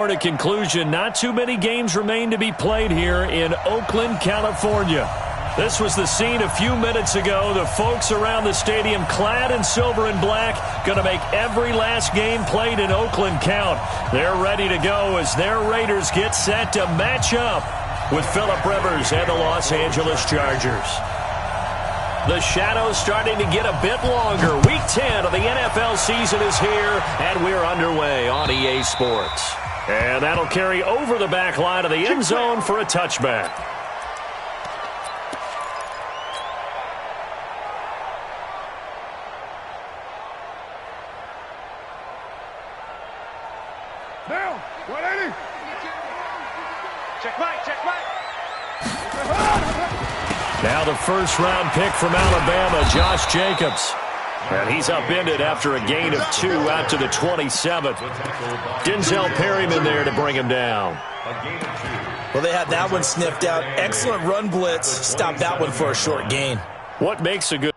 To conclusion, not too many games remain to be played here in Oakland, California. This was the scene a few minutes ago. The folks around the stadium clad in silver and black going to make every last game played in Oakland count. They're ready to go as their Raiders get set to match up with Phillip Rivers and the Los Angeles Chargers. The shadows starting to get a bit longer. Week 10 of the NFL season is here, and we're underway on EA Sports. And that'll carry over the back line of the end zone for a touchback. Down, 180. Check back, check back. Now the first-round pick from Alabama, Josh Jacobs. And he's upended after a gain of 2 out to the 27th. Denzel Perryman there to bring him down. Well, they had that one sniffed out. Excellent run blitz. Stopped that one for a short gain. What makes a good...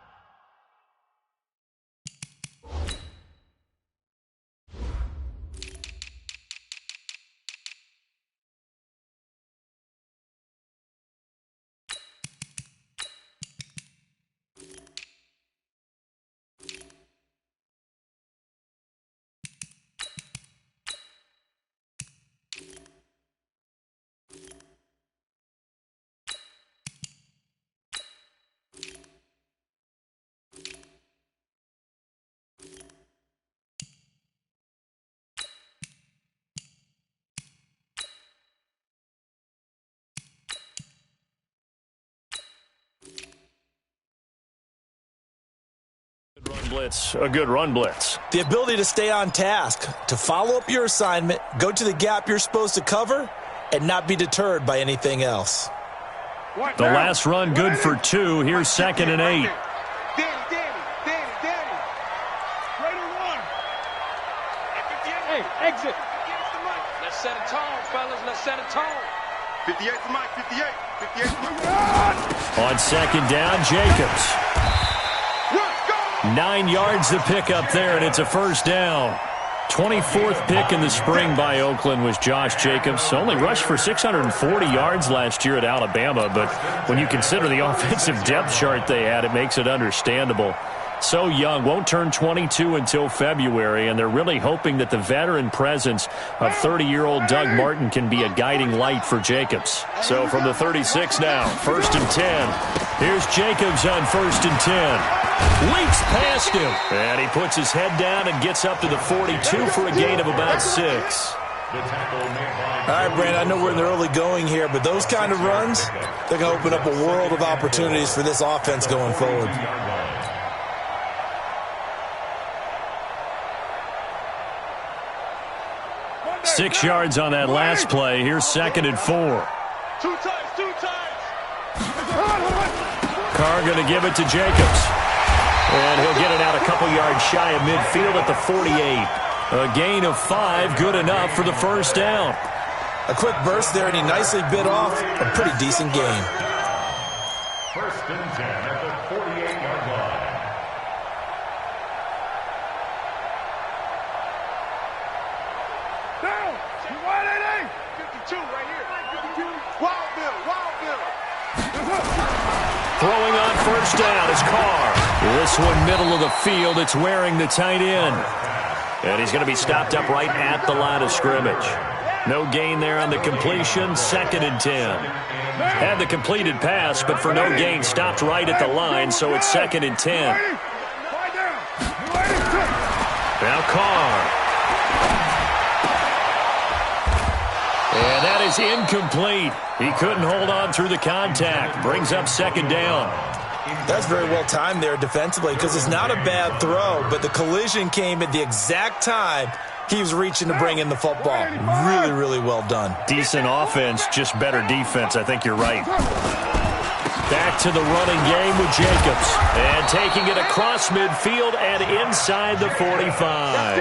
A good run blitz. The ability to stay on task, to follow up your assignment, go to the gap you're supposed to cover, and not be deterred by anything else. The last run good for 2. Here's 2nd and 8. Hey, exit. Let's set a tone, fellas. Let's set a tone. 58 to Mike, 58. 58 to Mike. On 2nd down, Jacobs. 9 yards to pick up there, and it's a first down. 24th pick in the spring by Oakland was Josh Jacobs. Only rushed for 640 yards last year at Alabama, but when you consider the offensive depth chart they had, it makes it understandable. So young, won't turn 22 until February, and they're really hoping that the veteran presence of 30-year-old Doug Martin can be a guiding light for Jacobs. So from the 36 now, 1st and 10. Here's Jacobs on 1st and 10. Leaps past him, and he puts his head down and gets up to the 42 for a gain of about 6. All right, Brandon, I know we're in the early going here, but those kind of runs, they're going to open up a world of opportunities for this offense going forward. Six yards on that last play. Here's 2nd and 4. Two times. Carr going to give it to Jacobs. And he'll get it out a couple yards shy of midfield at the 48. A gain of 5, good enough for the first down. A quick burst there, and he nicely bit off a pretty decent gain. 1st and 10 at the 48-yard line. Down. 180. 52 right here. 52. Wild Bill. Throwing on first down is Carr. This one middle of the field. It's wearing the tight end. And he's going to be stopped up right at the line of scrimmage. No gain there on the completion. 2nd and 10. Had the completed pass, but for no gain, stopped right at the line, so it's 2nd and 10. Now Carr. And that is incomplete. He couldn't hold on through the contact. Brings up 2nd down. That's very well timed there defensively, because it's not a bad throw, but the collision came at the exact time he was reaching to bring in the football. Really, really well done. Decent offense, just better defense. I think you're right. Back to the running game with Jacobs. And taking it across midfield and inside the 45.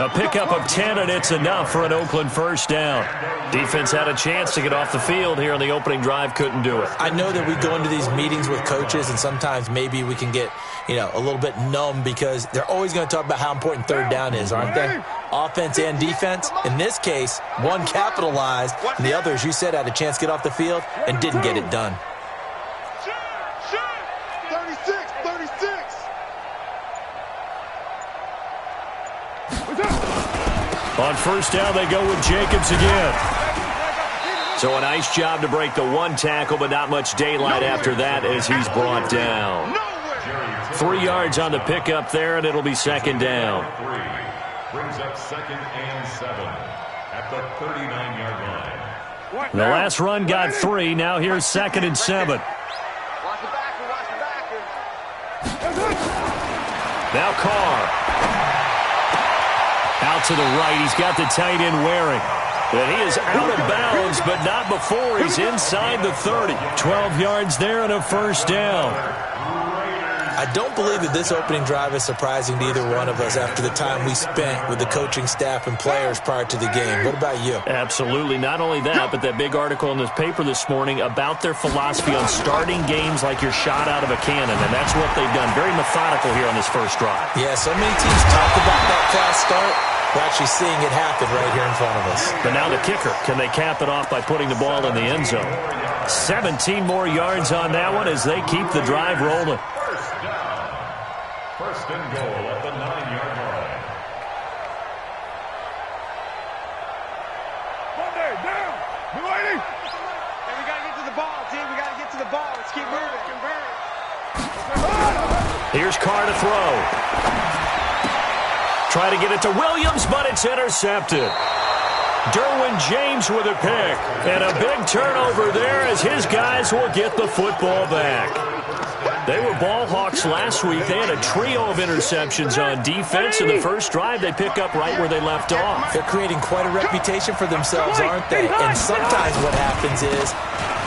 A pickup of 10, and it's enough for an Oakland first down. Defense had a chance to get off the field here on the opening drive, couldn't do it. I know that we go into these meetings with coaches, and sometimes maybe we can get, a little bit numb because they're always going to talk about how important third down is, aren't they? Offense and defense. In this case, one capitalized, and the other, as you said, had a chance to get off the field and didn't get it done. 36. On first down, they go with Jacobs again. So a nice job to break the one tackle, but not much daylight after that as he's brought down. 3 yards on the pickup there, and it'll be second down. Brings up 2nd and 7 at the 39-yard line. The last run got 3. Now here's 2nd and 7. Now Carr. Out to the right. He's got the tight end wearing. And he is out of bounds, but not before he's inside the 30. 12 yards there and a first down. I don't believe that this opening drive is surprising to either one of us after the time we spent with the coaching staff and players prior to the game. What about you? Absolutely. Not only that, but that big article in the paper this morning about their philosophy on starting games like you're shot out of a cannon, and that's what they've done. Very methodical here on this first drive. Yeah, so many teams talk about that fast start. We're actually seeing it happen right here in front of us. But now the kicker. Can they cap it off by putting the ball in the end zone? 17 more yards on that one as they keep the drive rolling. First and goal at the 9-yard line. Monday, down. Hey, we got to get to the ball, team. We got to get to the ball. Let's keep moving. Here's Carr to throw. Try to get it to Williams, but it's intercepted. Derwin James with a pick. And a big turnover there as his guys will get the football back. They were ball hawks last week. They had a trio of interceptions on defense. In the first drive, they pick up right where they left off. They're creating quite a reputation for themselves, aren't they? And sometimes what happens is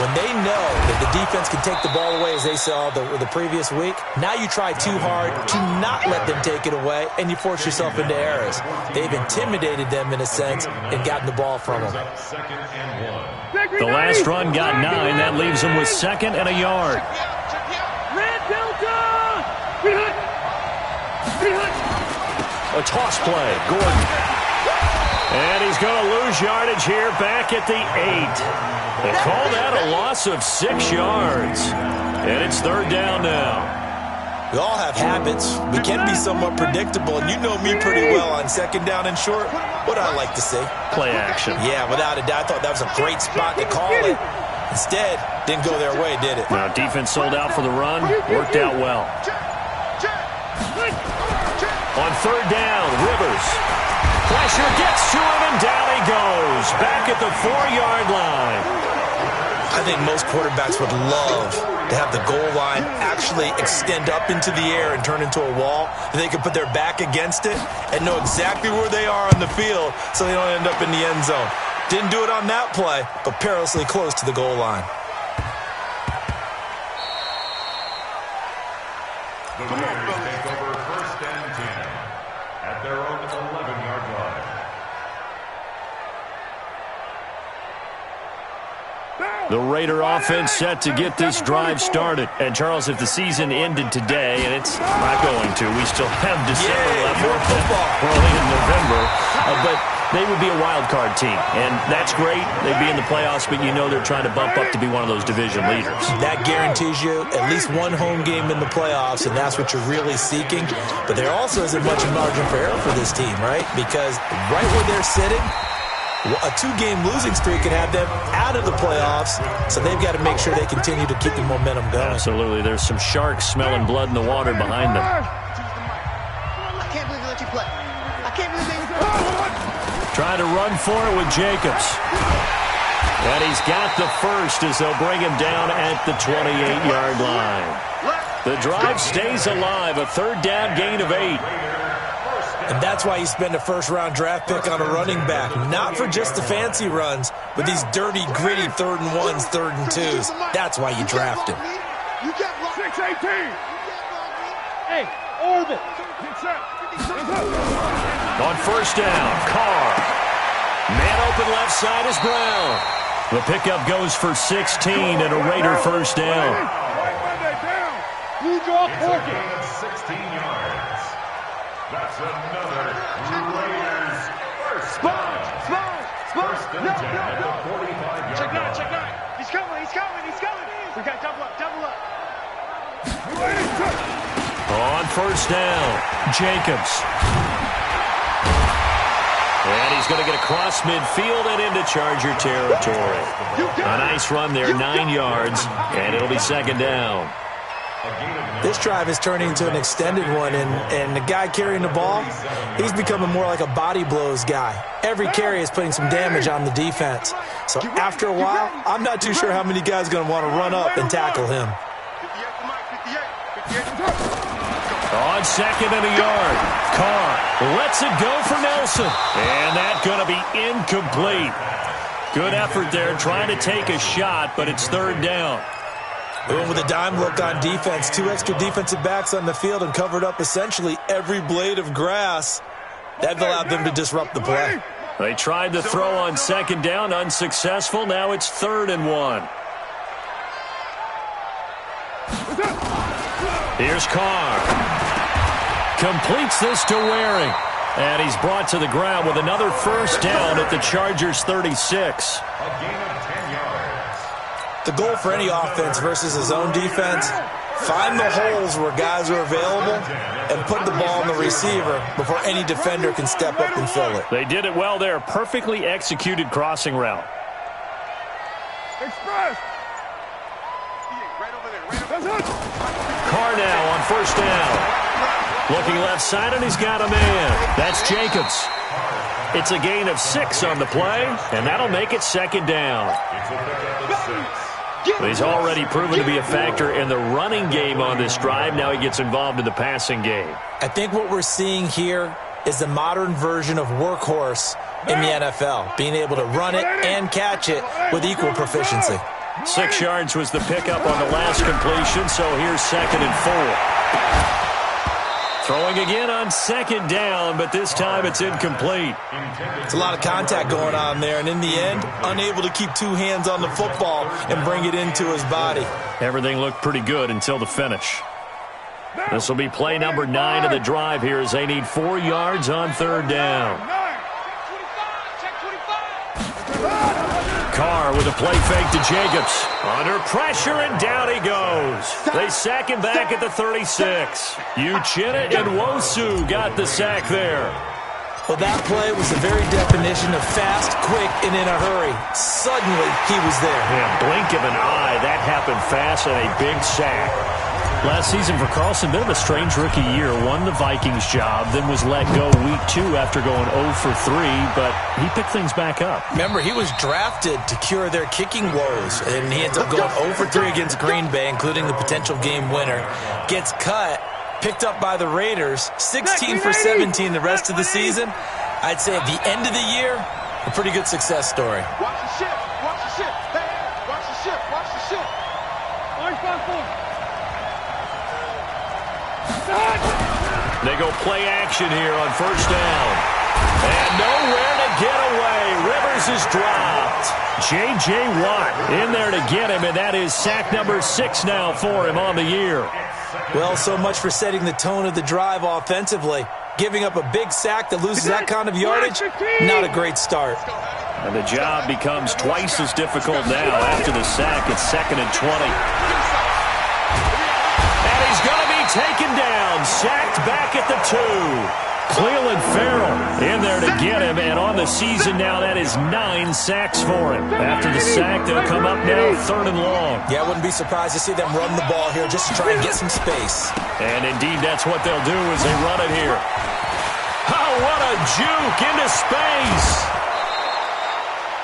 when they know that the defense can take the ball away, as they saw the previous week, now you try too hard to not let them take it away, and you force yourself into errors. They've intimidated them in a sense and gotten the ball from them. The last run got 9. That leaves them with 2nd and a yard. A toss play. Gordon. And he's going to lose yardage here back at the 8. They call that a loss of 6 yards. And it's third down now. We all have habits. We can be somewhat predictable, and you know me pretty well on second down and short. What I like to see? Play action. Yeah, without a doubt. I thought that was a great spot to call it. Instead, didn't go their way, did it? Now, defense sold out for the run. Worked out well. On third down, Rivers. Pressure gets to him, and down he goes. Back at the 4-yard line. I think most quarterbacks would love to have the goal line actually extend up into the air and turn into a wall. They could put their back against it and know exactly where they are on the field so they don't end up in the end zone. Didn't do it on that play, but perilously close to the goal line. The Raiders take over first and 10 at their own 11-yard line. The Raider offense set to get this drive started. And, Charles, if the season ended today, and it's not going to, we still have December left. More football. Early in November. But they would be a wild card team. And that's great. They'd be in the playoffs, but you know they're trying to bump up to be one of those division leaders. That guarantees you at least one home game in the playoffs, and that's what you're really seeking. But there also isn't much margin for error for this team, right? Because right where they're sitting, a 2-game losing streak can have them out of the playoffs, so they've got to make sure they continue to keep the momentum going. Absolutely. There's some sharks smelling blood in the water behind them. I can't believe they let you play. I can't believe they... Trying to run for it with Jacobs. And he's got the first as they'll bring him down at the 28-yard line. The drive stays alive, a third down gain of 8. And that's why you spend a first-round draft pick on a running back. Not for just the fancy runs, but these dirty, gritty 3rd and 1s, 3rd and 2s. That's why you draft him. 6-18. Hey, orbit. On first down, Carr. Man open left side is Brown. The pickup goes for 16 and a Raider first down. It's a gain of 16 yards. That's another Raiders first down. First and 10 at the 45-yard Check line. nine. He's coming. We got double up. On first down, Jacobs. And he's going to get across midfield and into Charger territory. A nice run there, 9 yards, and it'll be second down. This drive is turning into an extended one, and the guy carrying the ball, he's becoming more like a body blows guy. Every carry is putting some damage on the defense. So after a while, I'm not too sure how many guys are going to want to run up and tackle him. 58. On second and a yard, Carr lets it go for Nelson. And that's going to be incomplete. Good effort there trying to take a shot, but it's third down. Going with a dime look on defense, 2 extra defensive backs on the field and covered up essentially every blade of grass. That allowed them to disrupt the play. They tried to throw on second down, unsuccessful. Now it's 3rd and 1. Here's Carr. Completes this to Waring. And he's brought to the ground with another first down at the Chargers' 36. A gain of 10 yards. The goal for any offense versus his own defense, find the holes where guys are available and put the ball on the receiver before any defender can step up and fill it. They did it well there. Perfectly executed crossing route. Express. Right over there. Carr now on first down. Looking left side, and he's got a man. That's Jacobs. It's a gain of 6 on the play, and that'll make it second down. It's a pickup of 6. He's already proven to be a factor in the running game on this drive. Now he gets involved in the passing game. I think what we're seeing here is the modern version of workhorse in the NFL, being able to run it and catch it with equal proficiency. 6 yards was the pickup on the last completion, so here's 2nd and 4. Throwing again on second down, but this time it's incomplete. It's a lot of contact going on there, and in the end, unable to keep 2 hands on the football and bring it into his body. Everything looked pretty good until the finish. This will be play number 9 of the drive here as they need 4 yards on 3rd down. Carr with a play fake to Jacobs. Under pressure, and down he goes. They sack him back at the 36. Uchenna and Wosu got the sack there. Well, that play was the very definition of fast, quick, and in a hurry. Suddenly, he was there. Yeah, blink of an eye. That happened fast and a big sack. Last season for Carlson, bit of a strange rookie year. Won the Vikings job, then was let go week 2 after going 0 for 3, but he picked things back up. Remember, he was drafted to cure their kicking woes, and he ends up going 0 for 3 against Green Bay, including the potential game winner. Gets cut, picked up by the Raiders, 16 for 17 the rest of the season. I'd say at the end of the year, a pretty good success story. Watch the ship. Hey, watch the ship. They go play action here on first down. And nowhere to get away. Rivers is dropped. J.J. Watt in there to get him, and that is sack number 6 now for him on the year. Well, so much for setting the tone of the drive offensively. Giving up a big sack that loses that kind of yardage, not a great start. And the job becomes twice as difficult now after the sack. It's 2nd and 20. And he's going to be taken down, sacked back at the 2. Cleveland Farrell in there to get him, and on the season now, that is 9 sacks for him. After the sack, they'll come up now 3rd and long. Yeah, I wouldn't be surprised to see them run the ball here just to try and get some space. And indeed, that's what they'll do as they run it here. Oh, what a juke into space.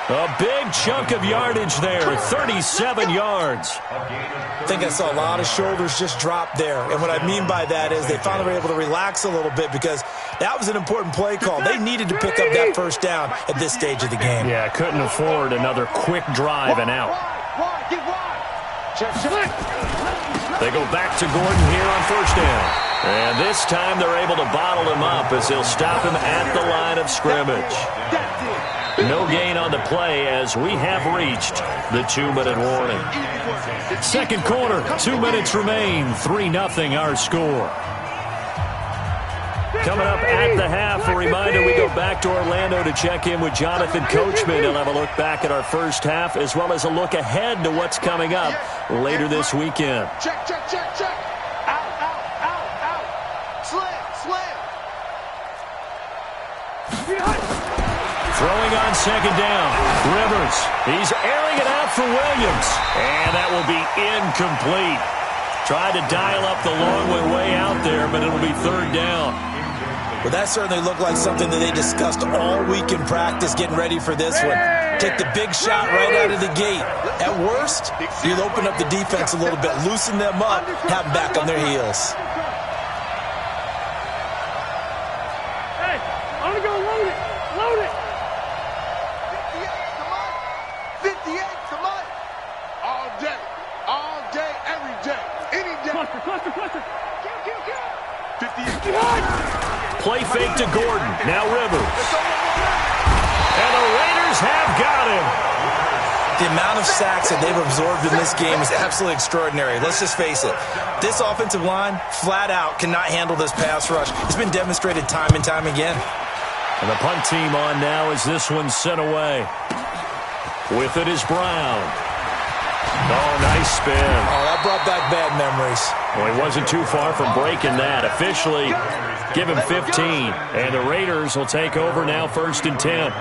A big chunk of yardage there, 37 yards. I think I saw a lot of shoulders just drop there. And what I mean by that is they finally were able to relax a little bit because that was an important play call. They needed to pick up that first down at this stage of the game. Yeah, couldn't afford another quick drive and out. They go back to Gordon here on first down. And this time they're able to bottle him up as they'll stop him at the line of scrimmage. No gain on the play as we have reached the 2-minute warning. Second quarter, 2 minutes remain, 3-0 our score. Coming up at the half, a reminder, we go back to Orlando to check in with Jonathan Coachman. He'll have a look back at our first half as well as a look ahead to what's coming up later this weekend. Check, check, check, check. Out, out, out, out. Slam, slam. Throwing on second down, Rivers. He's airing it out for Williams. And that will be incomplete. Tried to dial up the long way out there, but it'll be third down. Well, that certainly looked like something that they discussed all week in practice getting ready for this one. Take the big shot right out of the gate. At worst, you'll open up the defense a little bit, loosen them up, have them back on their heels. Hey, I'm going to go load it. Load it. 58, come on. 58, come on. All day, every day, any day. Cluster. Kill. 58. Play fake to Gordon. Now Rivers. And the Raiders have got him. The amount of sacks that they've absorbed in this game is absolutely extraordinary. Let's just face it. This offensive line, flat out, cannot handle this pass rush. It's been demonstrated time and time again. And the punt team on now as this one's sent away. With it is Brown. Oh, nice spin. Oh, that brought back bad memories. Well, he wasn't too far from breaking that. Officially, give him 15. And the Raiders will take over now, 1st and 10.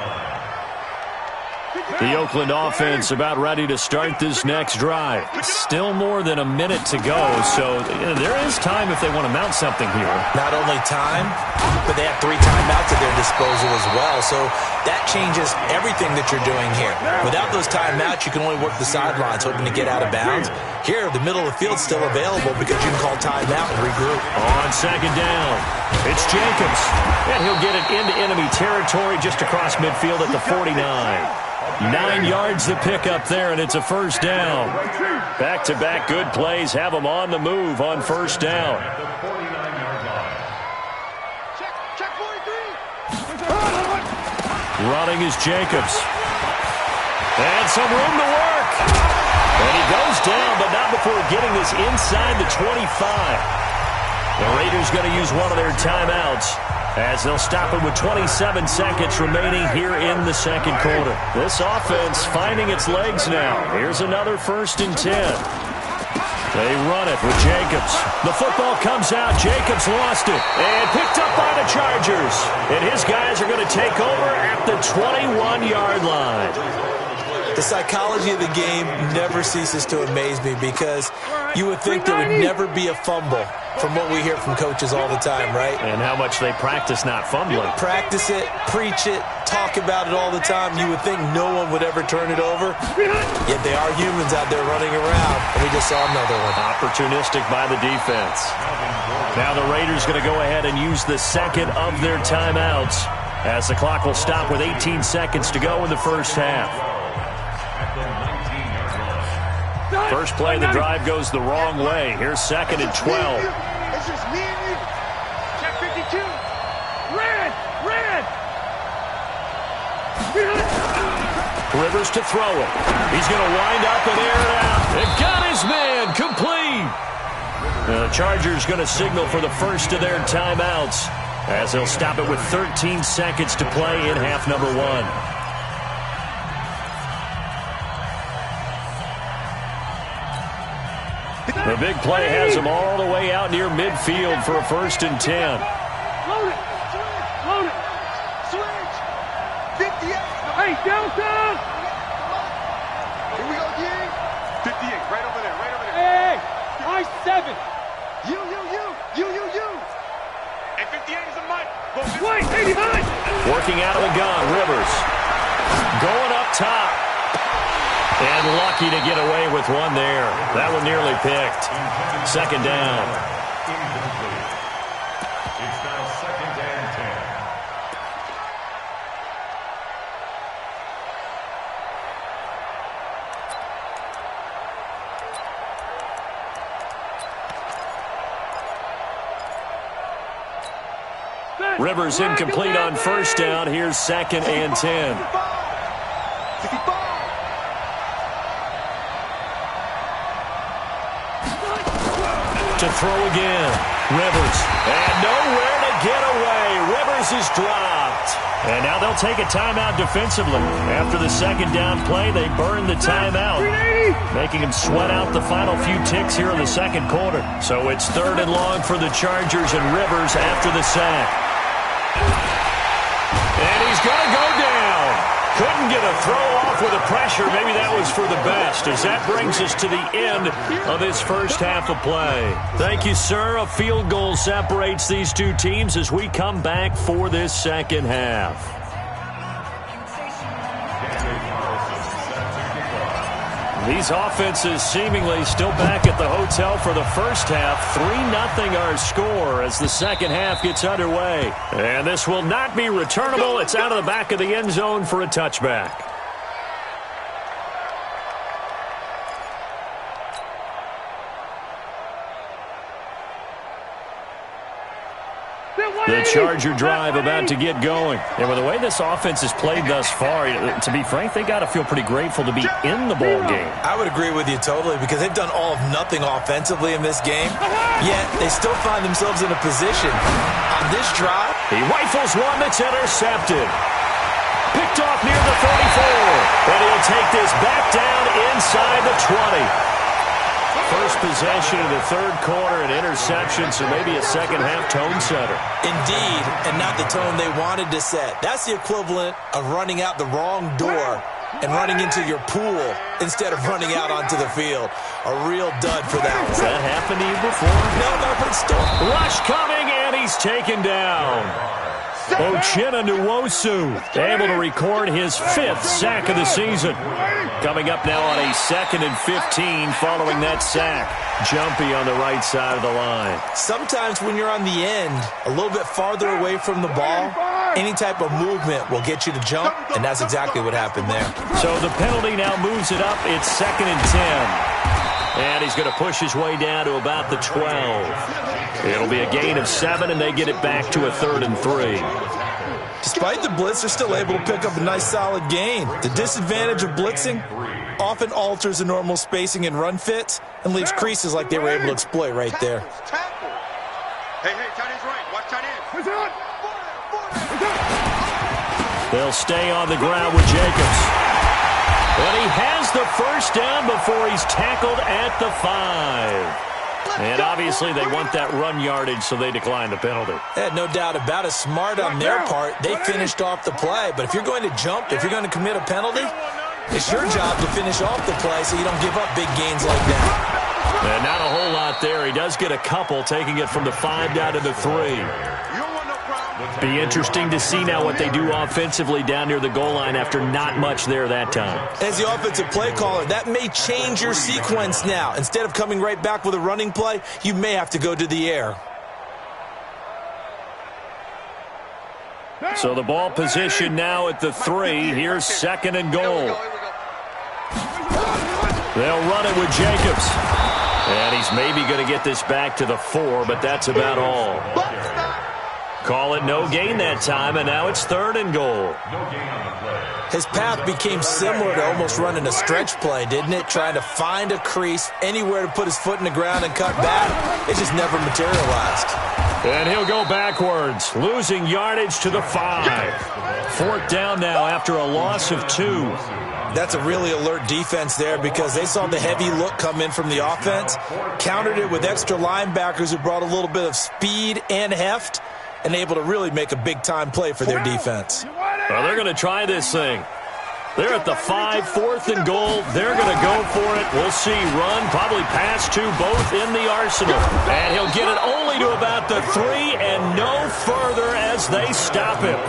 The Oakland offense about ready to start this next drive. Still more than a minute to go, so there is time if they want to mount something here. Not only time, but they have 3 timeouts at their disposal as well, so that changes everything that you're doing here. Without those timeouts, you can only work the sidelines, hoping to get out of bounds. Here, the middle of the field's still available because you can call timeout and regroup. On second down, it's Jacobs, and he'll get it into enemy territory just across midfield at the 49. 9 yards the pick up there, and it's a first down. Back-to-back good plays have them on the move on first down. Check 43. Running is Jacobs. And some room to work. And he goes down, but not before getting this inside the 25. The Raiders going to use one of their timeouts as they'll stop it with 27 seconds remaining here in the second quarter. This offense finding its legs now. Here's another 1st and 10. They run it with Jacobs. The football comes out. Jacobs lost it and picked up by the Chargers. And his guys are going to take over at the 21-yard line. The psychology of the game never ceases to amaze me because you would think there would never be a fumble from what we hear from coaches all the time, right? And how much they practice not fumbling. Practice it, preach it, talk about it all the time. You would think no one would ever turn it over. Yet they are humans out there running around, and we just saw another one. Opportunistic by the defense. Now the Raiders going to go ahead and use the second of their timeouts as the clock will stop with 18 seconds to go in the first half. First play of the drive goes the wrong way. Here's 2nd and 12. It's just me and you. Check 52. Red. Rivers to throw it. He's going to wind up and air it out. And got his man complete. The Chargers going to signal for the first of their timeouts as they'll stop it with 13 seconds to play in half number 1. The big play has him all the way out near midfield for a 1st and 10. Load it. Switch. 58. Hey, downtown. Here we go, D. 58, right over there. Hey, I-7. You. And 58 is a mic. Wait, hey, behind. Working out of the gun, Rivers. Going up top. And lucky to get away with one there. That one nearly picked. Second down. It's now 2nd and 10. Rivers incomplete on first down. Here's 2nd and 10. To throw again. Rivers. And nowhere to get away. Rivers is dropped. And now they'll take a timeout defensively. After the 2nd down play, they burn the timeout, making them sweat out the final few ticks here in the 2nd quarter. So it's 3rd and long for the Chargers, and Rivers after the sack. And he's going to go down. Couldn't get a throw off with the pressure. Maybe that was for the best, as that brings us to the end of this first half of play. Thank you, sir. A field goal separates these two teams as we come back for this 2nd half. These offenses seemingly still back at the hotel for the first half. 3-0 our score as the 2nd half gets underway. And this will not be returnable. It's out of the back of the end zone for a touchback. The Charger drive about to get going. And with the way this offense has played thus far, to be frank, they got to feel pretty grateful to be in the ball game. I would agree with you totally, because they've done all of nothing offensively in this game, yet they still find themselves in a position on this drive. He rifles one that's intercepted. Picked off near the 34. And he'll take this back down inside the 20. First possession of the 3rd quarter, an interception, so maybe a 2nd half tone setter. Indeed, and not the tone they wanted to set. That's the equivalent of running out the wrong door and running into your pool instead of running out onto the field. A real dud for that one. Has that happened to you before? No, but still. Rush coming, and he's taken down. Uchenna Nwosu able to record his 5th sack of the season. Coming up now on a 2nd and 15 following that sack. Jumpy on the right side of the line. Sometimes when you're on the end, a little bit farther away from the ball, any type of movement will get you to jump, and that's exactly what happened there. So the penalty now moves it up. It's 2nd and 10. And he's going to push his way down to about the 12. It'll be a gain of 7, and they get it back to a 3rd and 3. Despite the blitz, they're still able to pick up a nice solid gain. The disadvantage of blitzing often alters the normal spacing and run fits and leaves creases like they were able to exploit right there. Hey, tight end's right. Watch tight end. They'll stay on the ground with Jacobs. And he has the first down before he's tackled at the 5. And obviously they want that run yardage, so they decline the penalty. Yeah, no doubt about it. Smart on their part. They finished off the play. But if you're going to jump, if you're going to commit a penalty, it's your job to finish off the play so you don't give up big gains like that. And not a whole lot there. He does get a couple, taking it from the 5 down to the 3. Be interesting to see now what they do offensively down near the goal line after not much there that time. As the offensive play caller, that may change your sequence now. Instead of coming right back with a running play, you may have to go to the air. So the ball position now at the 3. Here's 2nd and goal. They'll run it with Jacobs. And he's maybe going to get this back to the 4, but that's about all. Call it no gain that time, and now it's 3rd and goal. His path became similar to almost running a stretch play, didn't it? Trying to find a crease, anywhere to put his foot in the ground and cut back. It just never materialized. And he'll go backwards, losing yardage to the 5. 4th down now after a loss of 2. That's a really alert defense there because they saw the heavy look come in from the offense, countered it with extra linebackers who brought a little bit of speed and heft, and able to really make a big-time play for their defense. Well, they're going to try this thing. They're at the 5, 4th and goal. They're going to go for it. We'll see. Run, probably pass 2, both in the arsenal. And he'll get it only to about the 3 and no further as they stop him.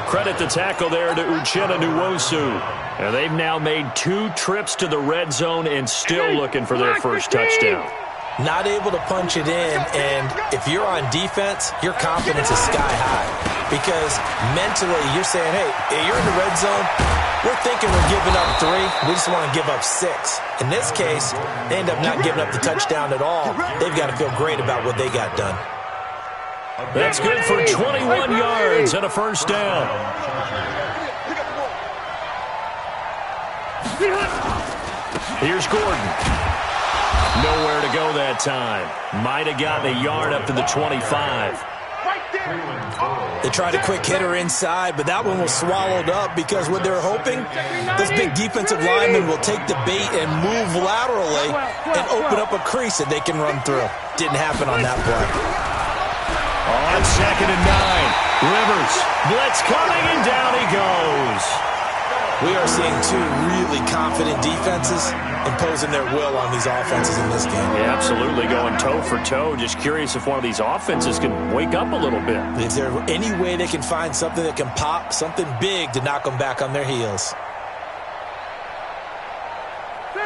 Credit the tackle there to Uchenna Nwosu. And they've now made 2 trips to the red zone and still looking for their first touchdown. Not able to punch it in, and if you're on defense, your confidence is sky high. Because mentally, you're saying, hey, you're in the red zone, we're thinking we're giving up 3, we just want to give up 6. In this case, they end up not giving up the touchdown at all. They've got to feel great about what they got done. That's good for 21 yards and a first down. Here's Gordon. Nowhere to go that time. Might have gotten a yard up to the 25. They tried a quick hitter inside, but that one was swallowed up because what they're hoping, this big defensive lineman will take the bait and move laterally and open up a crease that they can run through. Didn't happen on that play. On 2nd and 9, Rivers, blitz coming, and down he goes. We are seeing two really confident defenses imposing their will on these offenses in this game. Yeah, absolutely, going toe for toe. Just curious if one of these offenses can wake up a little bit. Is there any way they can find something that can pop, something big to knock them back on their heels?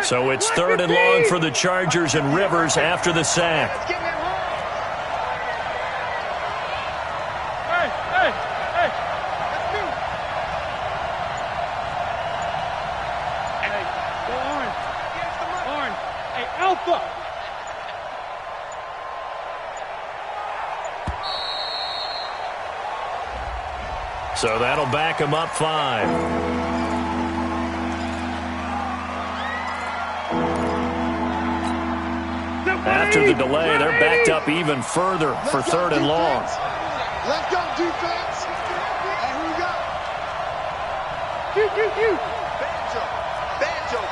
So it's 3rd and long for the Chargers, and Rivers after the sack. So that'll back him up 5. After the delay, they're backed up even further for 3rd and long. Let's go, defense. And who we got? Banjo.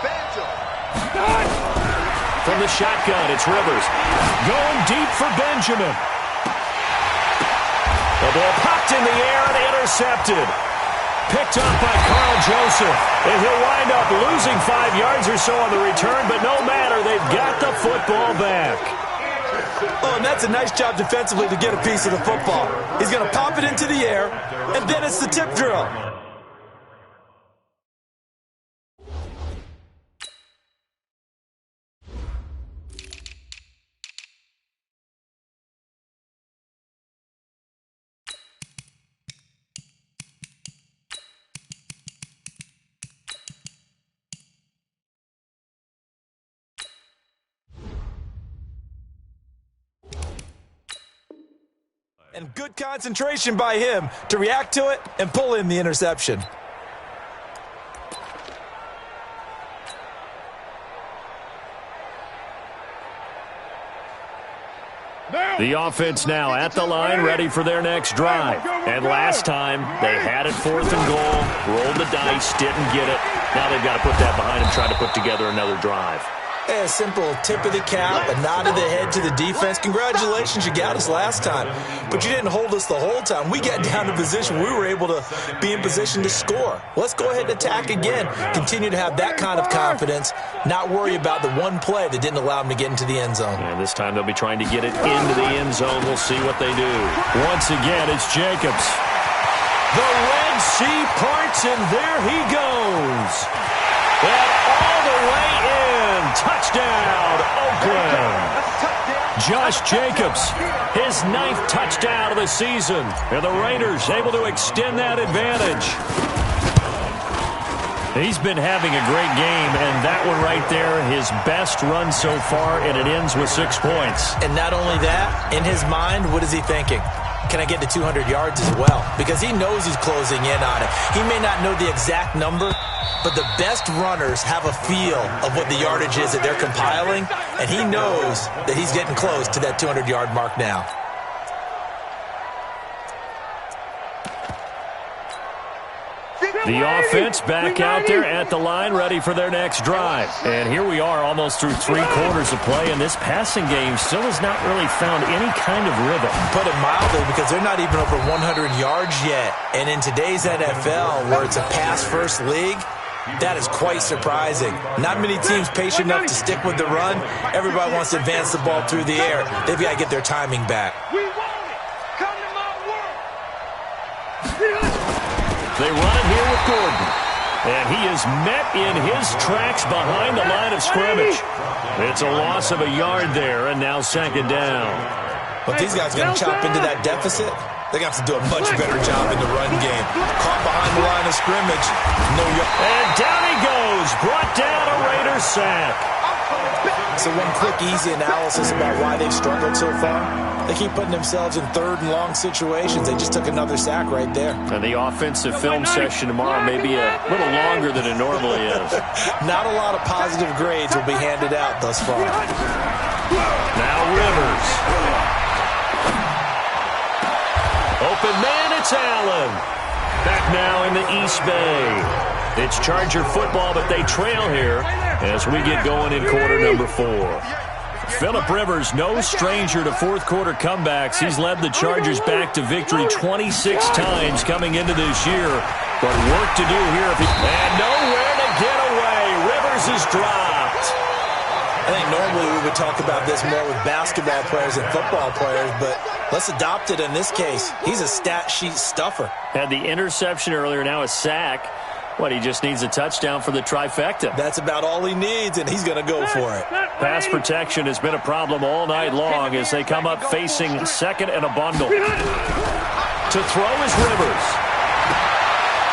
From the shotgun, it's Rivers. Going deep for Benjamin. The ball popped in the air and intercepted. Picked up by Carl Joseph. And he'll wind up losing 5 yards or so on the return, but no matter, they've got the football back. Oh, and that's a nice job defensively to get a piece of the football. He's going to pop it into the air, and then it's the tip drill. And good concentration by him to react to it and pull in the interception. The offense now at the line, ready for their next drive. And last time, they had it 4th and goal, rolled the dice, didn't get it. Now they've got to put that behind them, try to put together another drive. A simple tip of the cap, a nod of the head to the defense. Congratulations, you got us last time. But you didn't hold us the whole time. We got down to position. We were able to be in position to score. Let's go ahead and attack again. Continue to have that kind of confidence, not worry about the one play that didn't allow them to get into the end zone. And this time they'll be trying to get it into the end zone. We'll see what they do. Once again, it's Jacobs. The Red Sea parts, and there he goes. And all the way in. Touchdown, Oakland. Josh Jacobs, his 9th touchdown of the season. And the Raiders able to extend that advantage. He's been having a great game, and that one right there, his best run so far, and it ends with 6 points. And not only that, in his mind, what is he thinking? Can I get to 200 yards as well? Because he knows he's closing in on it. He may not know the exact number, but the best runners have a feel of what the yardage is that they're compiling, and he knows that he's getting close to that 200-yard mark now. The offense back out there at the line, ready for their next drive. And here we are almost through 3 quarters of play, and this passing game still has not really found any kind of rhythm. Put it mildly, because they're not even over 100 yards yet. And in today's NFL, where it's a pass-first league, that is quite surprising. Not many teams patient enough to stick with the run. Everybody wants to advance the ball through the air. They've got to get their timing back. We want it. Come to my world. They run it here with Gordon. And he is met in his tracks behind the line of scrimmage. It's a loss of a yard there, and now 2nd down. But these guys going to chop into that deficit. They're going to have to do a much better job in the run game. Caught behind the line of scrimmage. No yard. And down he goes. Brought down, a Raiders sack. So one quick, easy analysis about why they've struggled so far. They keep putting themselves in third and long situations. They just took another sack right there. And the offensive film session tomorrow may be a little longer than it normally is. Not a lot of positive grades will be handed out thus far. Now Rivers. Open man, it's Allen. Back now in the East Bay. It's Charger football, but they trail here as we get going in quarter number 4. Phillip Rivers, no stranger to fourth-quarter comebacks. He's led the Chargers back to victory 26 times coming into this year. But work to do here. And nowhere to get away. Rivers is dropped. I think normally we would talk about this more with basketball players and football players, but let's adopt it in this case. He's a stat sheet stuffer. Had the interception earlier, now a sack. What, he just needs a touchdown for the trifecta. That's about all he needs, and he's going to go for it. Pass protection has been a problem all night long as they come up facing second and a bundle. To throw is Rivers.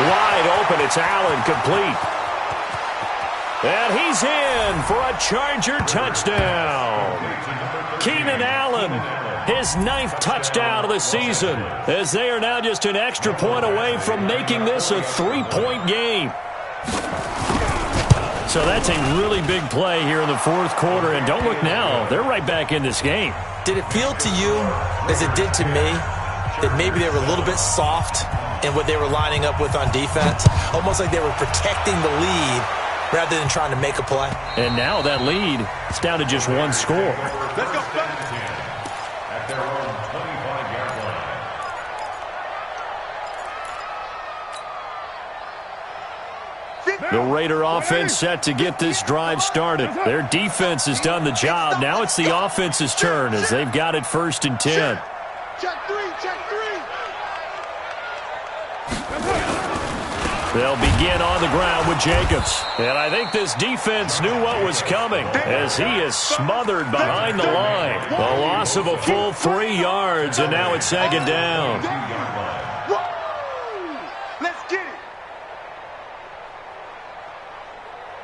Wide open, it's Allen, complete. And he's in for a Charger touchdown. Keenan Allen, his 9th touchdown of the season, as they are now just an extra point away from making this a 3-point game. So that's a really big play here in the fourth quarter, and don't look now, they're right back in this game. Did it feel to you, as it did to me, that maybe they were a little bit soft in what they were lining up with on defense? Almost like they were protecting the lead rather than trying to make a play. And now that lead is down to just one score. Let's go. At their own 25-yard line. The Raider offense set to get this drive started. Their defense has done the job. Now it's the offense's turn as they've got it 1st and 10. Check three. They'll begin on the ground with Jacobs. And I think this defense knew what was coming as he is smothered behind the line. The loss of a full 3 yards, and now it's 2nd down. Let's get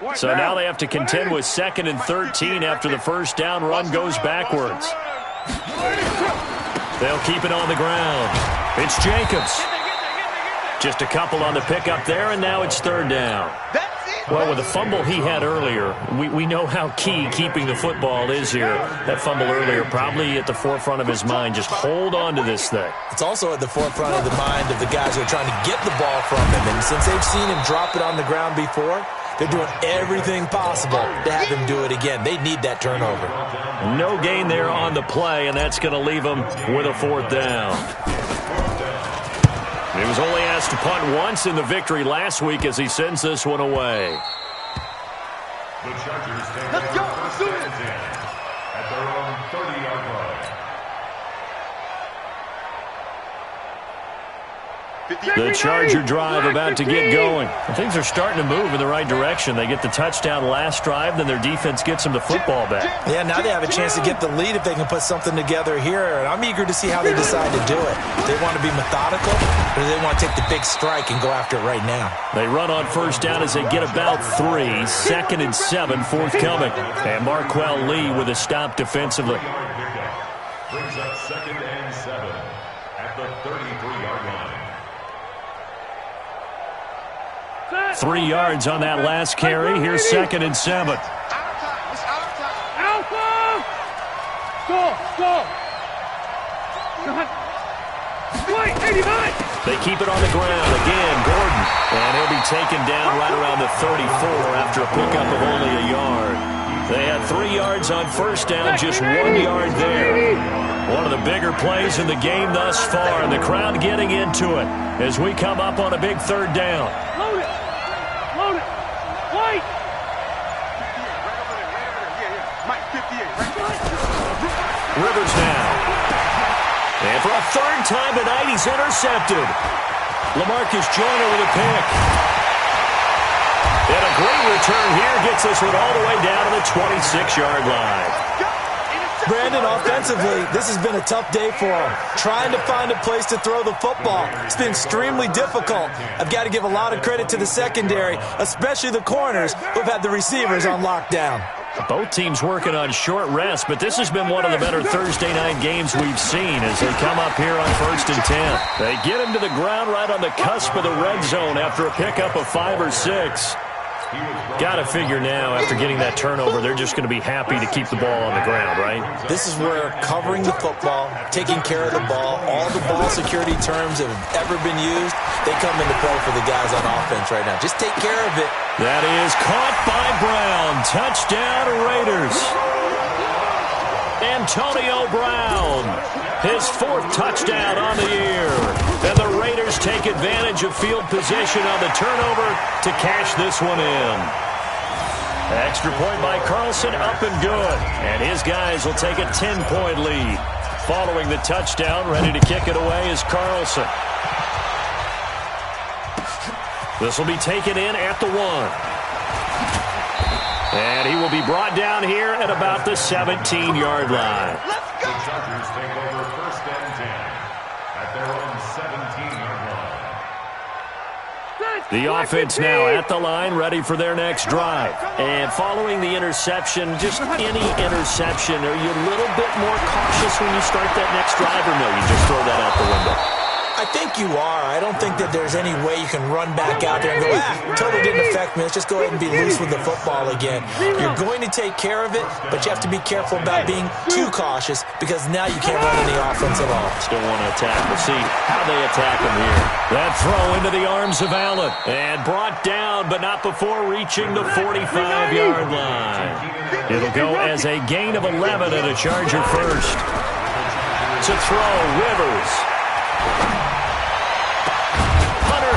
it. So now they have to contend with 2nd and 13 after the first down run goes backwards. They'll keep it on the ground. It's Jacobs. Just a couple on the pickup there, and now it's 3rd down. Well, with the fumble he had earlier, we know how key keeping the football is here. That fumble earlier probably at the forefront of his mind. Just hold on to this thing. It's also at the forefront of the mind of the guys who are trying to get the ball from him. And since they've seen him drop it on the ground before, they're doing everything possible to have him do it again. They need that turnover. No gain there on the play, and that's going to leave them with a 4th down. He was only asked to punt once in the victory last week as he sends this one away. The Chargers take Let's go. first and 10 at their own 30-yard line. The Charger drive about to get going. Things are starting to move in the right direction. They get the touchdown last drive, then their defense gets them the football back. Yeah, now they have a chance to get the lead if they can put something together here. And I'm eager to see how they decide to do it. Do they want to be methodical, or do they want to take the big strike and go after it right now? They run on 1st down as they get about 3. 2nd and 7 forthcoming. And Marquell Lee with a stop defensively. Brings up 2nd and 7 at the 33-yard line. 3 yards on that last carry. Here's 2nd and 7. Alpha! Score! Wait, 89! They keep it on the ground. Again, Gordon. And he'll be taken down right around the 34 after a pickup of only a yard. They had 3 yards on 1st down, just 1 yard there. One of the bigger plays in the game thus far, and the crowd getting into it as we come up on a big 3rd down. Load it! Wait! Mike, 58, Rivers now. And for a 3rd time tonight, he's intercepted. LaMarcus Joyner with a pick. And a great return here gets this one all the way down to the 26-yard line. Brandon, offensively, this has been a tough day for him. Trying to find a place to throw the football. It's been extremely difficult. I've got to give a lot of credit to the secondary, especially the corners who've had the receivers on lockdown. Both teams working on short rest, but this has been one of the better Thursday night games we've seen as they come up here on 1st and 10. They get him to the ground right on the cusp of the red zone after a pickup of 5 or 6. Got to figure now, after getting that turnover, they're just going to be happy to keep the ball on the ground, right? This is where covering the football, taking care of the ball, all the ball security terms that have ever been used, they come into play for the guys on offense right now. Just take care of it. That is caught by Brown. Touchdown, Raiders. Antonio Brown, his 4th touchdown on the year. And the Raiders take advantage of field position on the turnover to cash this one in. Extra point by Carlson, up and good. And his guys will take a 10-point lead. Following the touchdown, ready to kick it away is Carlson. This will be taken in at the 1. And he will be brought down here at about the 17-yard line. The Chargers take over 1st and 10 at their own 17-yard line. The offense now at the line, ready for their next drive. And following the interception, just any interception, are you a little bit more cautious when you start that next drive, or no, you just throw that out the window? I think you are. I don't think that there's any way you can run back out there and go, totally didn't affect me. Let's just go ahead and be loose with the football again. You're going to take care of it, but you have to be careful about being too cautious because now you can't run any offense at all. Still want to attack. We'll see how they attack him here. That throw into the arms of Allen. And brought down, but not before reaching the 45-yard line. It'll go as a gain of 11 and a Charger first. To throw, Rivers.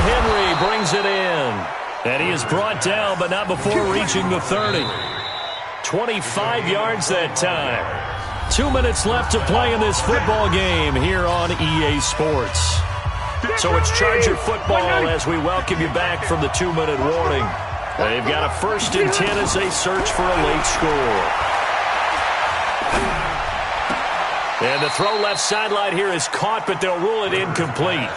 Henry brings it in. And he is brought down, but not before reaching the 30. 25 yards that time. 2 minutes left to play in this football game here on EA Sports. So it's Charger football as we welcome you back from the 2-minute warning. They've got a 1st and 10 as they search for a late score. And the throw left sideline here is caught, but they'll rule it incomplete.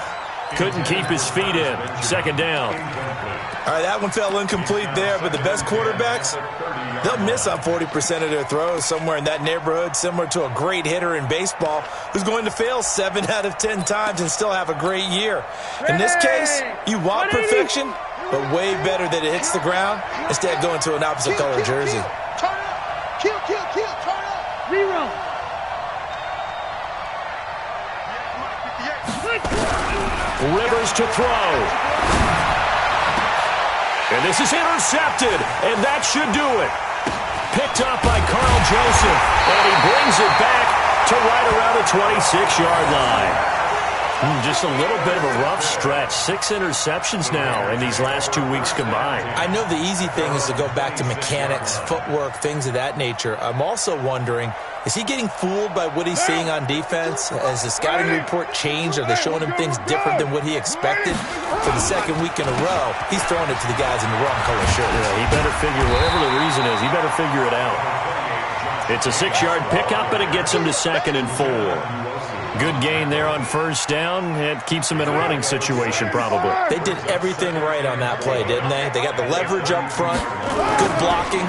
Couldn't keep his feet in. 2nd down. All right, that one fell incomplete there, but the best quarterbacks, they'll miss on 40% of their throws, somewhere in that neighborhood, similar to a great hitter in baseball who's going to fail 7 out of 10 times and still have a great year. In this case, you want perfection, but way better that it hits the ground instead of going to an opposite color jersey. Turn up. Kill, turn up. Reroll. Rivers to throw. And this is intercepted, and that should do it. Picked up by Carl Joseph, and he brings it back to right around the 26-yard line. Just a little bit of a rough stretch. 6 interceptions now in these last 2 weeks combined. I know the easy thing is to go back to mechanics, footwork, things of that nature. I'm also wondering, is he getting fooled by what he's seeing on defense? Has the scouting report changed? Are they showing him things different than what he expected? For the 2nd week in a row, he's throwing it to the guys in the wrong color shirts. Yeah, he better figure, whatever the reason is, he better figure it out. It's a 6-yard pickup, and it gets him to 2nd and 4. Good gain there on 1st down. It keeps him in a running situation, probably. They did everything right on that play, didn't they? They got the leverage up front, good blocking,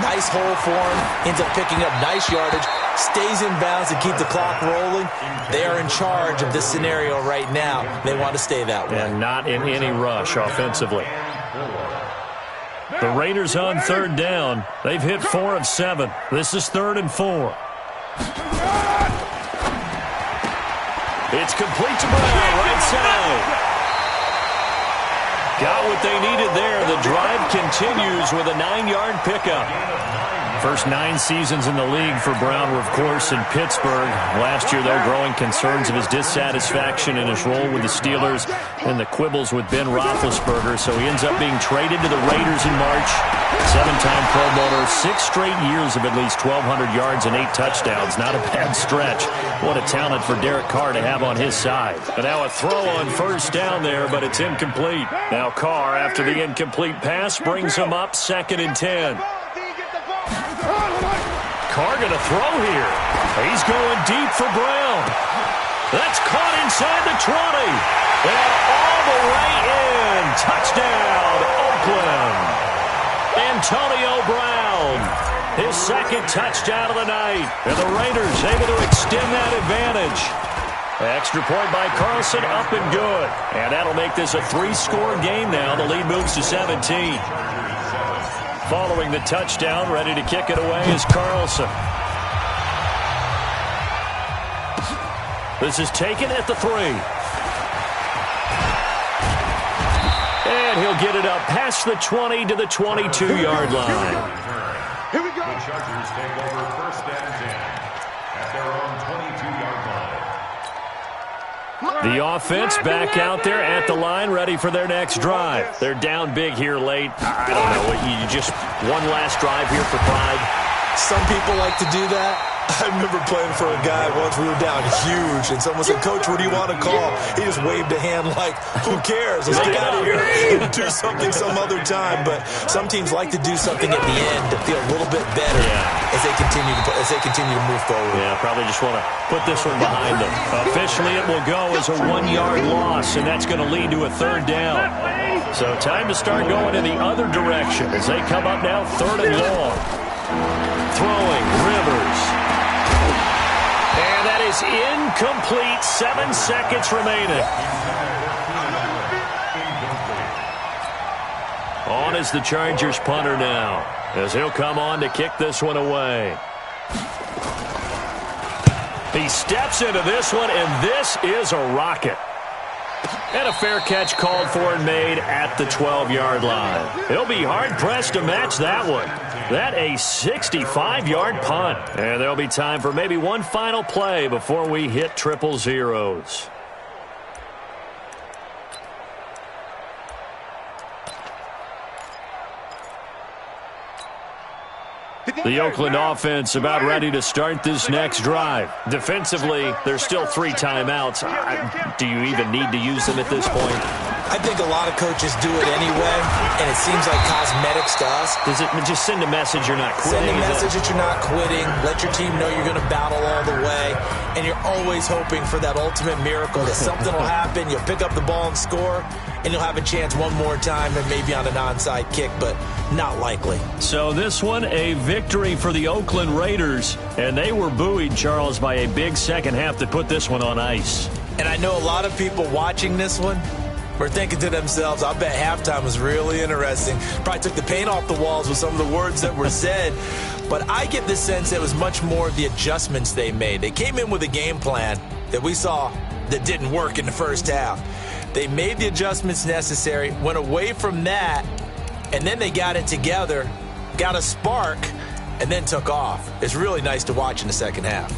nice hole for him, ends up picking up nice yardage, stays in bounds to keep the clock rolling. They are in charge of this scenario right now. They want to stay that way. And not in any rush offensively. The Raiders on 3rd down. They've hit 4 of 7. This is 3rd and 4. It's complete to Brown, right side. Got what they needed there. The drive continues with a 9-yard pickup. First 9 seasons in the league for Brown were, of course, in Pittsburgh. Last year, there growing concerns of his dissatisfaction in his role with the Steelers and the quibbles with Ben Roethlisberger. So he ends up being traded to the Raiders in March. 7-time Pro Bowler, 6 straight years of at least 1,200 yards and 8 touchdowns. Not a bad stretch. What a talent for Derek Carr to have on his side. And now a throw on 1st down there, but it's incomplete. Now Carr, after the incomplete pass, brings him up 2nd and 10. Carr going to throw here. He's going deep for Brown. That's caught inside the 20. And all the way in. Touchdown, Oakland. Antonio Brown. His second touchdown of the night. And the Raiders able to extend that advantage. Extra point by Carlson, up and good. And that'll make this a 3-score game now. The lead moves to 17. Following the touchdown, ready to kick it away is Carlson. This is taken at the 3. And he'll get it up past the 20 to the 22-yard line. Here we go. The Chargers take over first and 10 at their own 22-yard line. The offense back out there at the line, ready for their next drive. They're down big here late. I don't know. You just one last drive here for pride. Some people like to do that. I remember playing for a guy once. We were down huge, and someone said, "Coach, what do you want to call?" He just waved a hand like, "Who cares? Let's get out of here and do something some other time." But some teams like to do something at the end to feel a little bit better as they continue to move forward. Yeah, probably just want to put this one behind them. Officially, it will go as a 1-yard loss, and that's going to lead to a 3rd down. So time to start going in the other direction as they come up now 3rd and long. Throwing, Rivers. And that is incomplete. 7 seconds remaining. On is the Chargers punter now, as he'll come on to kick this one away. He steps into this one, and this is a rocket. And a fair catch called for and made at the 12-yard line. He'll be hard-pressed to match that one. That a 65-yard punt. And there'll be time for maybe one final play before we hit 000. The Oakland offense about ready to start this next drive. Defensively, there's still 3 timeouts. Do you even need to use them at this point? I think a lot of coaches do it anyway, and it seems like cosmetics to us. Does it just send a message you're not quitting? Send a message that you're not quitting. Let your team know you're going to battle all the way, and you're always hoping for that ultimate miracle that something will happen, you'll pick up the ball and score, and you'll have a chance one more time and maybe on an onside kick, but not likely. So this one, a victory for the Oakland Raiders, and they were buoyed, Charles, by a big second half that put this one on ice. And I know a lot of people watching this one were thinking to themselves, I bet halftime was really interesting. Probably took the paint off the walls with some of the words that were said. But I get the sense it was much more of the adjustments they made. They came in with a game plan that we saw that didn't work in the first half. They made the adjustments necessary, went away from that, and then they got it together, got a spark, and then took off. It's really nice to watch in the second half.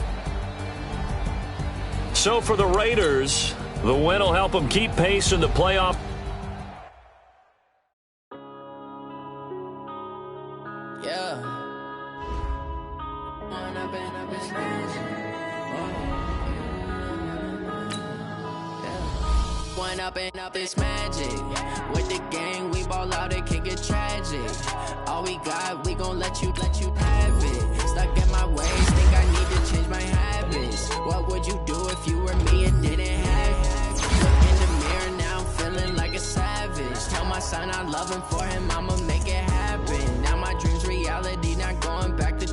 So for the Raiders, the win will help them keep pace in the playoff. Yeah. One up and up is magic. With the gang, we ball out, it can get tragic. All we got, we gon' let you have it. Stuck in my ways, think I need to change my habits. What would you do if you were me and didn't have it? Look in the mirror, now I'm feeling like a savage. Tell my son I love him, for him I'ma make it happen. Now my dream's reality, not going back to.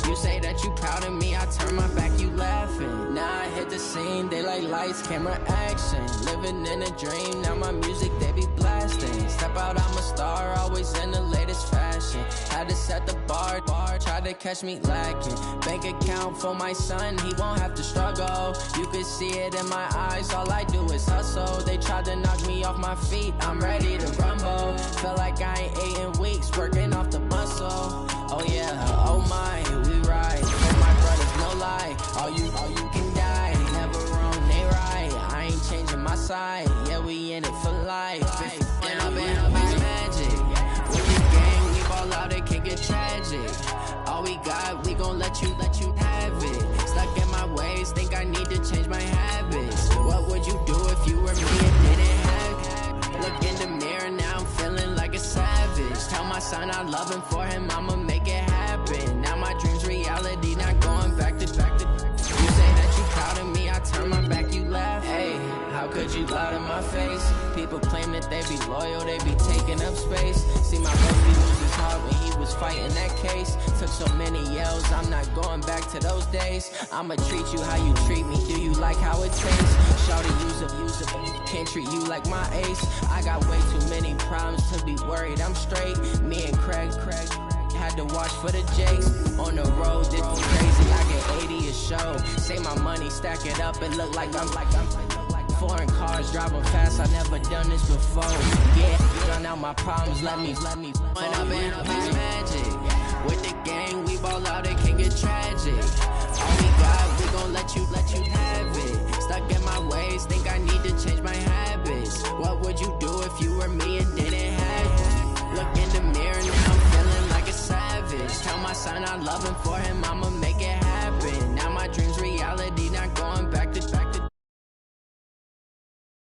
You say that you proud of me, I turn my back, you laughing. Now I hit the scene, they like lights, camera, action. Living in a dream, now my music, they be blasting. Step out, I'm a star, always in the latest fashion. Had to set the bar, try to catch me lacking. Bank account for my son, he won't have to struggle. You could see it in my eyes, all I do is hustle. They tried to knock me off my feet, I'm ready to rumble. Feel like I ain't ate in weeks, working off the muscle. Oh yeah, oh my, we ride. For my brothers, no lie. All you can die. Never wrong, they right. I ain't changing my side. Yeah, we in it for life. And up is magic. With the gang, we ball out, it can get tragic. All we got, we gon' let you have it. Stuck in my ways, think I need to change my habits. What would you do if you were me and didn't have it? Look in the mirror, now I'm feeling like a savage. Tell my son I love him, for him I'ma make it happen. Now my dream's reality, not going back to. You say that you proud of me, I turn my back, you laugh. Hey, how could you lie to my face? People claim that they be loyal, they be taking up space. See my bro, he lose his heart when he was fighting that case. Took so many yells, I'm not going back to those days. I'ma treat you how you treat me, do you like how it tastes? Shawty, use a, can't treat you like my ace. I got way too many problems to be worried, I'm straight. Me and Craig had to watch for the Jakes. On the road, this is crazy, I get 80 a show. Say my money, stack it up, and look like I'm foreign cars, driving fast, I never done this before. Yeah, drown out my problems, let me When I've been up this magic. With the gang, we ball out, it can get tragic. All we got, we gon' let you have it. Stuck in my ways, think I need to change my habits. What would you do if you were me and didn't have it? Look in the mirror, now I'm feeling like a savage. Tell my son I love him, for him I'm